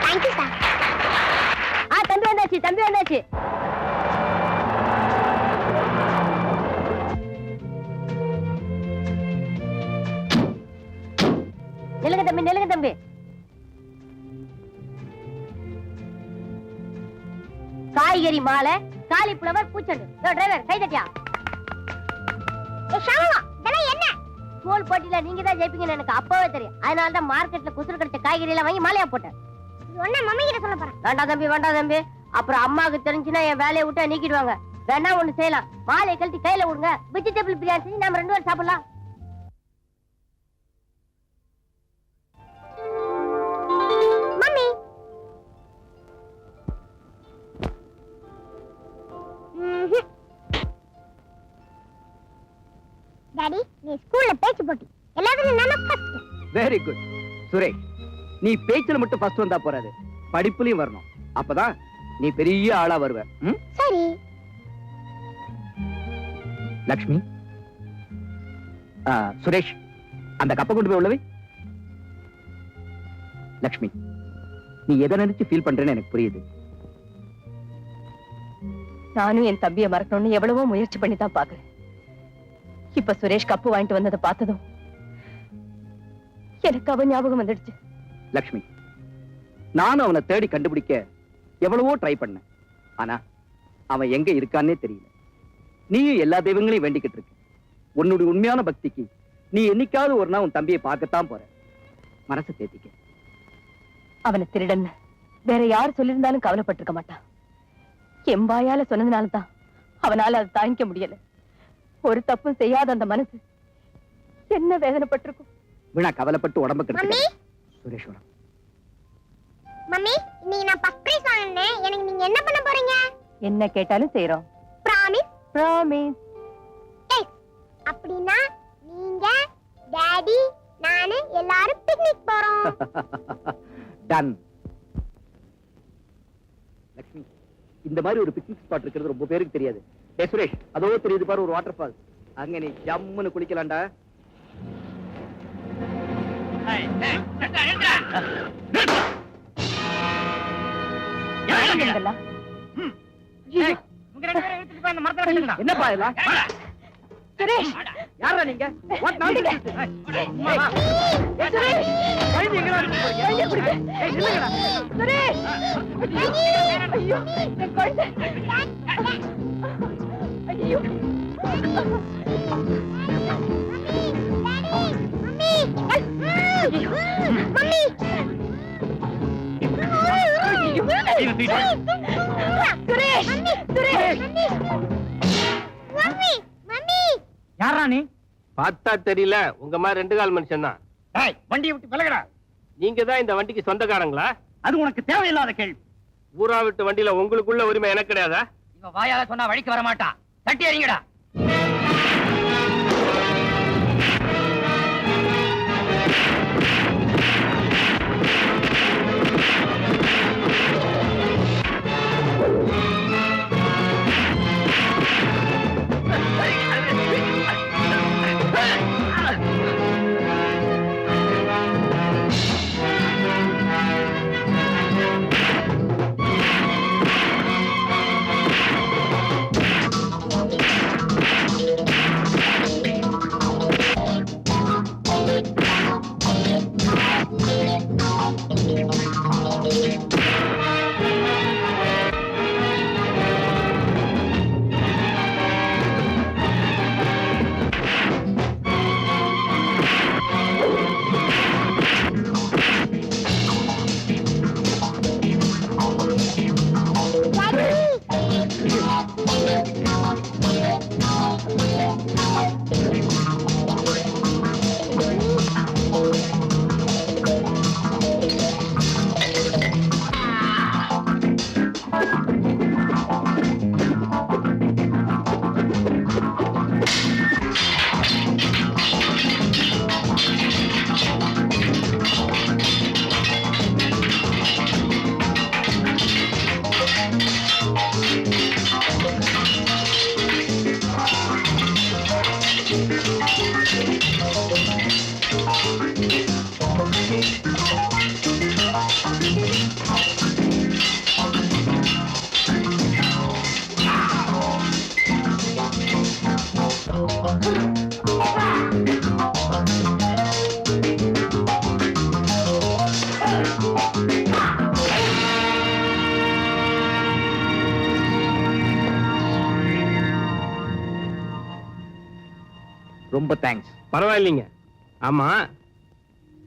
Thank you sir. தம்பி வந்தாச்சு, தம்பி வந்தாச்சு. நிலுங்க தம்பி, நிலுங்க தம்பி. காய்கறி மாலை, காலிஃப்ளவர், பூச்செண்டு. டிரைவர் கை தட்டியா? என்ன ஸ்கூல் போட்டியில நீங்க தான் ஜெயிப்பீங்கன்னு எனக்கு அப்பவே தெரியும். அதனால தான் மார்க்கெட்ல குசுறு கடிச்ச காய்கறி எல்லாம் வாங்கி மாலையா போட்டேன். மம்மி கிட்ட சொல்ல போறேன். வேண்டாம் தம்பி, வேண்டாம் தம்பி. அப்புறம் அம்மாவுக்கு தெரிஞ்சுன்னா என் வேலையை விட்டு நீக்கிடுவாங்க. வேணா ஒண்ணு செய்யலாம், மாலையை கழட்டி கையில விடுங்க. வெஜிடபிள் பிரியாணி செஞ்சு நம்ம 2 பேரும் சாப்பிடலாம். மம்மி டாடி, நீ ஸ்கூல்ல பேச்சு போட்டி எல்லாத்துலயும் நான் ஃபர்ஸ்ட். Very good Suresh. நீ பேச்சுல மட்டும் ஃபர்ஸ்ட் வந்தா போறாது, படிப்புலயும் வரணும். அப்பதான் நீ பெரிய ஆளா வருவ. சரி. லக்ஷ்மி, சுரேஷ் அந்த கப்பை கொண்டு போய் உள்ளவை. லக்ஷ்மி, நீ எதை நினைச்சு ஃபீல் பண்றேன்னு எனக்கு புரியுது. நானும் என் தம்பியை மறக்கணும்னு எவ்வளவோ முயற்சி பண்ணி தான் பாக்குறேன். இப்ப சுரேஷ் கப்பு வாங்கிட்டு வந்ததை பார்த்ததும் எனக்கு அவன் ஞாபகம் வந்துடுச்சு. லக்ஷ்மி, நானும் அவனை தேடி கண்டுபிடிக்க எவ்வளவோ ட்ரை பண்ணேன். ஆனா அவன் எங்க இருக்கான்னே தெரியல. நீயும் எல்லா தெய்வங்களையும் வேண்டிக்கிட்டு இருக்க. உன்னுடைய உண்மையான பக்திக்கு நீ என்னைக்காவது ஒரு நாள் உன் தம்பியை பார்க்கத்தான் போற. மனசை தேத்திக்க. அவனை திருடன் வேற யார் சொல்லியிருந்தாலும் கவலைப்பட்டிருக்க மாட்டான். எம்பாயால சொன்னதுனாலதான் அவனால அதை தாங்கிக்க முடியல. ஒரு தப்பும் செய்யாத அந்த மனசு என்ன வேதனைப்பட்டிருக்கும். வீணா கவலைப்பட்டு உடம்பு கெடுத்து. சுரேஸ்வரம், மம்மி இன்னைக்கு நான் ஃபர்ஸ்ட் பிரைஸ் வாங்குனேன். எனக்கு நீங்க என்ன பண்ண போறீங்க? என்ன கேட்டாலும் செய்றோம். பிராமிஸ்? பிராமிஸ். அப்படினா நீங்க, டாடி, நானு எல்லாரும் பிக்னிக் போறோம். டன். லக்ஷ்மி, இந்த மாதிரி ஒரு பிக்னிக் ஸ்பாட் இருக்கிறது ரொம்ப பேருக்கு தெரியாது. ஏ சுரேஷ், அதோ தெரியுது பாரு ஒரு வாட்டர் ஃபால்ஸ். அங்க நீ ஜம்முன்னு குளிக்கலாம்டா. என்னப்பா இதெல்லாம்? சுரேஷ், யாரா நீங்க? What nonsense? சுரேஷ், கைதி எங்க இருக்கு? கையை பிடிங்க. ஏய் நில்லுங்கடா. சுரேஷ், ஐயோ, என் குழந்தை. ஐயோ. யாரா நீ? பார்த்தா தெரியல, உங்க மாதிரி 2 கால் மனுஷன் தான். வண்டியை விட்டு விலகடா. நீங்க தான் இந்த வண்டிக்கு சொந்தக்காரங்களா? அது உனக்கு தேவையில்லாத கேள்வி. ஊரா விட்டு வண்டியில உங்களுக்குள்ள உரிமை எனக்கு கிடையாதா? இவ வாயால சொன்னா வழிக்கு வர மாட்டான். தட்டி அறிங்கடா. ரொம்ப தேங்க்ஸ். பரவாயில்லைங்க. ஆமா,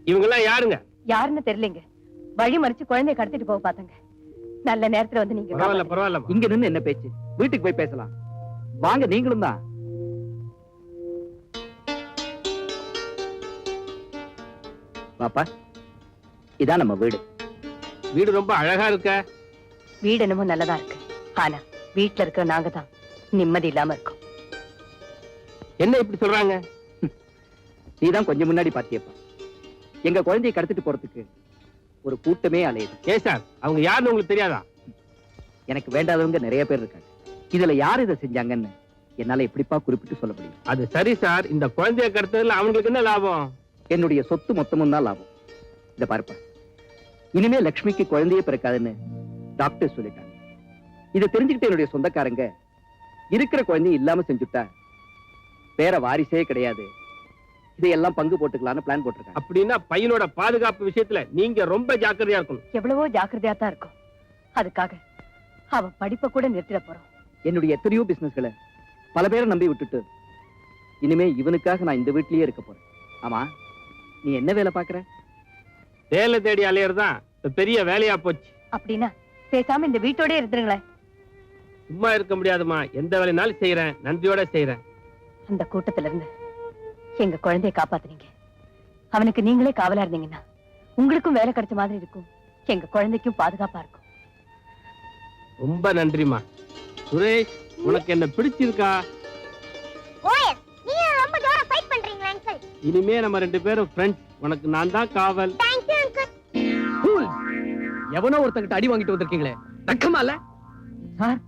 இவங்கெல்லாம் யாருங்க? யாருன்னு தெரியலங்க. வழி மறிச்சு குழந்தைய கடத்திட்டு போக பாத்தங்க. நல்ல நேரத்துல வந்து நீங்க பரவாயில்ல பரவாயில்ல. இங்க நின்னு என்ன பேச்சு? வீட்டுக்கு போய் பேசலாம். வாங்க, நீங்களும் தான். பாப்பா, இதான் நம்ம வீடு. வீடு ரொம்ப அழகா இருக்க. வீடு என்னமோ நல்லதா இருக்கு. ஆனா வீட்டுல இருக்கிற நாங்க தான் நிம்மதி இல்லாம இருக்கோம். என்ன இப்படி சொல்றாங்க? நீதான் கொஞ்சம் முன்னாடி பாத்தியப்பா, எங்க குழந்தையை கடத்திட்டு போறதுக்கு ஒரு கூட்டமே அலையுது. ஏ சார், அவங்க யாருன்னு உங்களுக்கு தெரியாதா? எனக்கு வேண்டாதவங்க நிறைய பேர் இருக்காங்க. இதுல யார் இதை செஞ்சாங்கன்னு என்னால எப்படிப்பா குறிப்பிட்டு சொல்ல முடியும்? அது சரி சார், இந்த குழந்தைய கடத்ததுல அவங்களுக்கு என்ன லாபம்? என்னுடைய சொத்து மொத்தமும் தான் லாபம். இத பாருப்பா, இனிமே லட்சுமிக்கு குழந்தையே பிறக்காதுன்னு டாக்டர் சொல்லிட்டாங்க. இதை தெரிஞ்சுக்கிட்டு என்னுடைய சொந்தக்காரங்க இருக்கிற குழந்தையும் இல்லாம செஞ்சுட்டா வேற வாரிசே கிடையாது, இதையெல்லாம் பங்கு போட்டுக்கலாம்னு பிளான் போட்டிருக்காங்க. அப்படின்னா பையனோட பாதுகாப்பு விஷயத்துல நீங்க ரொம்ப ஜாக்கிரதையா இருக்கணும். எவ்வளவோ ஜாக்கிரதையா தான் இருக்கும். அதுக்காக அவ படிப்பை கூட நிறுத்திட போறோம். என்னுடைய எத்தனையோ பிசினஸ்களை பல பேரை நம்பி விட்டுட்டு இனிமே இவனுக்காக நான் இந்த வீட்லயே இருக்க போறேன். ஆமா, நீ என்ன வேலை பாக்குற? வேலை தேடி அலையறதுதான் பெரிய வேலையா போச்சு. அப்படின்னா பேசாம இந்த வீட்டோட இருந்துருங்களேன். சும்மா இருக்க முடியாதுமா, எந்த வேலைனாலும் செய்யறேன், நன்றியோட செய்யறேன். அந்த கூட்டத்துல இருந்து எங்க குழந்தைய காப்பாத்துனீங்க. அவனுக்கு நீங்களே காவலா இருந்தீங்கன்னா உங்களுக்கும் வேலை கிடைச்ச மாதிரி இருக்கும், எங்க குழந்தைக்கும் பாதுகாப்பா இருக்கும். ரொம்ப நன்றிமா. சுரேஷ், உனக்கு என்ன பிடிச்சிருக்கா? ஓஎஸ், நீங்க ரொம்ப ஜோரா ஃபைட் பண்றீங்களா அங்கிள்? இனிமே நம்ம ரெண்டு பேரும் ஃப்ரெண்ட்ஸ். உனக்கு நான் தான் காவல். Thank you uncle. எவனோ ஒருத்தங்கிட்ட அடி வாங்கிட்டு வந்திருக்கீங்களே, வெக்கமா இல்ல? சார்,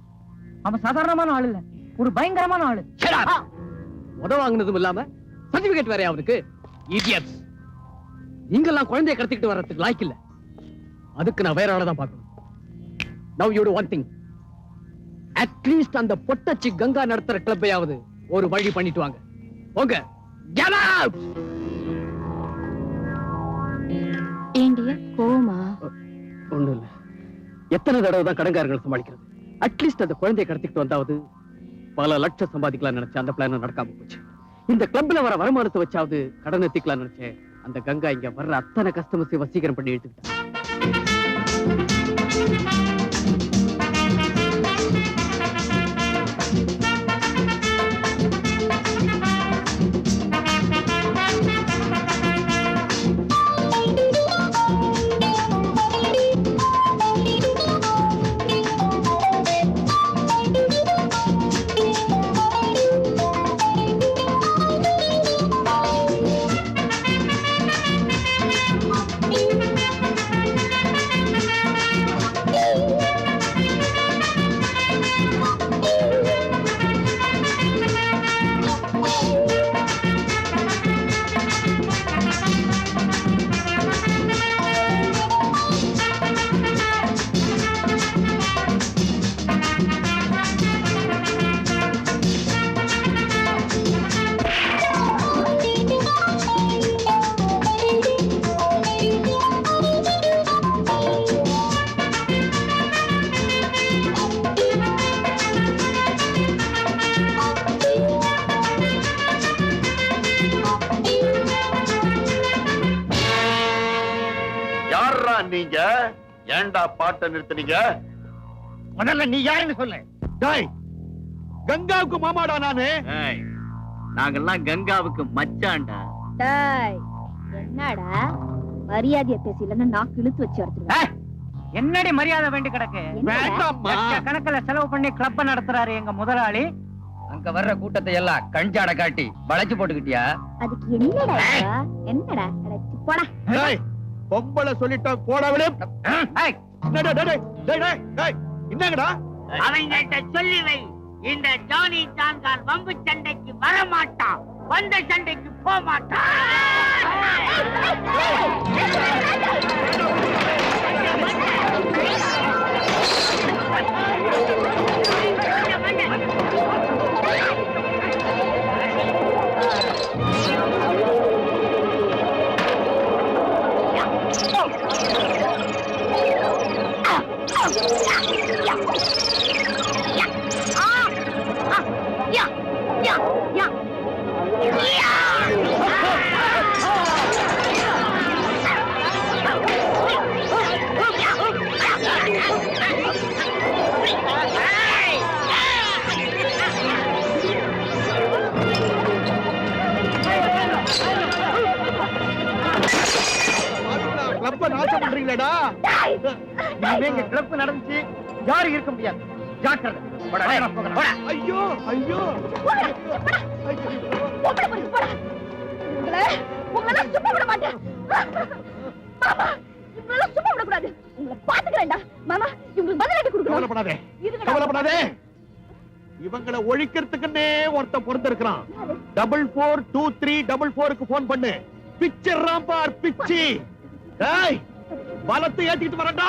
அவன் சாதாரணமான ஆள் இல்ல, ஒரு பயங்கரமான ஆளு. உத வாங்கினதும் இல்லாம சர்டிபிகேட் வேற அவனுக்கு. இடியட்ஸ், நீங்கெல்லாம் குழந்தைய கடத்திக்கிட்டு வர்றதுக்கு லாய்க்கு இல்ல. அதுக்கு நான் வேற ஆளதான் பார்க்கணும். Now you do one thing. At least அந்த பொட்டச்சி கங்கா நடத்துற கிளப்பையாவது ஒரு வழி பண்ணிட்டு வாங்க. Okay, get out. ஏண்டியா கோமா? ஒண்ணும் இல்ல. எத்தனை தடவை தான் கடன்காரர்கள் சமாளிக்கிறது? அட்லீஸ்ட் அந்த குழந்தையை கடத்திக்கிட்டு வந்தாவது பல லட்சம் சம்பாதிக்கலாம் நினைச்சேன். அந்த பிளான் நடக்காம போச்சு. இந்த கிளப்ல வர வருமானத்தை வச்சாவது கடன் எத்திக்கலாம் நினைச்சேன். அந்த கங்கா இங்க வர்ற அத்தனை கஸ்டமர்ஸை வசீகரம் பண்ணி எடுத்துக்கிட்டேன். நீங்க ஏண்டா பாட்ட நிறுத்துனீங்க? முதல்ல நீ யாருன்னு சொல்லு. கங்காவுக்கு மாமாடா நானு. நாங்கெல்லாம் கங்காவுக்கு மச்சான்டா. டேய், என்னடா மரியாதையை பேசலன்னா நான் இழுத்து வச்சு எடுத்துறேன். என்னடி மரியாதை வேண்டி கிடக்கு? கணக்குல செலவு பண்ணி கிளப்ப நடத்துறாரு எங்க முதலாளி. அங்க வர்ற கூட்டத்தை எல்லாம் கஞ்சாட காட்டி வளைச்சு போட்டுக்கிட்டியா? அதுக்கு என்னடா என்னடா போடா. பொம்பளை சொல்லிட்டா போடவிலே. என்னங்கடா அவங்கிட்ட சொல்லி வை, இந்த ஜானி சான்கான் வம்பு சண்டைக்கு வர மாட்டான், வந்த சண்டைக்கு போக மாட்டான். Yeah. கிளப்ப நாசம் பண்றீங்களேடா. இனிமே இங்க கிளப்பு நடந்துச்சு யாரும் இருக்க முடியாது. ஜாக்கிரதை. போடா, போடா. ஐயோ ஐயோ பொம்பளை பொறுக்கு போடா. உங்களை சும்மா விட மாட்டேன். மாமா, இவங்களெல்லாம் சும்மா விடக்கூடாது. உங்களை பாத்துக்கிறேன்டா. மாமா, இவங்களுக்கு பதிலடி கொடுக்கணும். கவலைப்படாதே கவலைப்படாதே. இவங்களை ஒழிக்கிறதுக்குன்னே ஒருத்த பொறுத்திருக்கிறான். 442344க்கு போன் பண்ணு. பிச்சர்றான் பார் பிச்சி. டேய், பலத்தை ஏத்திட்டு வரேன்டா.